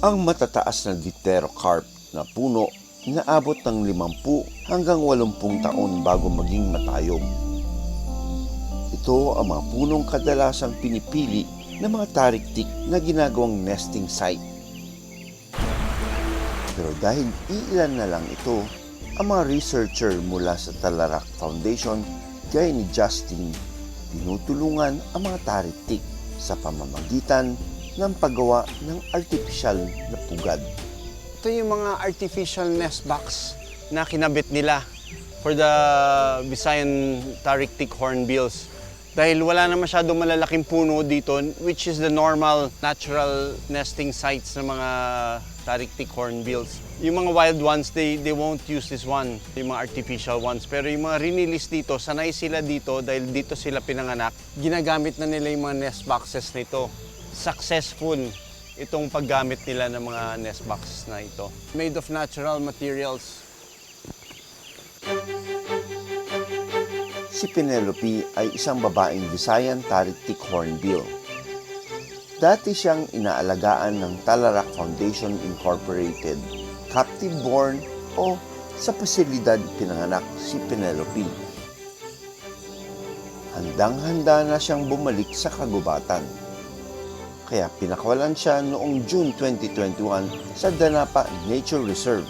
Ang matataas na dipterocarp na puno inaabot ng 50 hanggang 80 taon bago maging matayog. Ito ang mga punong kadalasang pinipili ng mga tariktik na ginagawang nesting site. Pero dahil iilan na lang ito, ang mga researcher mula sa Talarak Foundation gaya ni Justin, tinutulungan ang mga tariktik sa pamamagitan ng paggawa ng artificial na pugad. Ito yung mga artificial nest box na kinabit nila for the Visayan Tariktik hornbills. Dahil wala na masyadong malalaking puno dito, which is the normal natural nesting sites ng mga Tariktik hornbills. Yung mga wild ones, they won't use this one, yung mga artificial ones. Pero yung mga rinilis dito, sanay sila dito dahil dito sila pinanganak. Ginagamit na nila yung mga nest boxes nito. Successful itong paggamit nila ng mga nest boxes na ito. Made of natural materials. Si Penelope ay isang babaeng Visayan Tariktik hornbill. Dati siyang inaalagaan ng Talarak Foundation Incorporated, captive born o sa pasilidad pinanganak si Penelope. Handang-handa na siyang bumalik sa kagubatan. Kaya pinakawalan siya noong June 2021 sa Danapa Nature Reserve.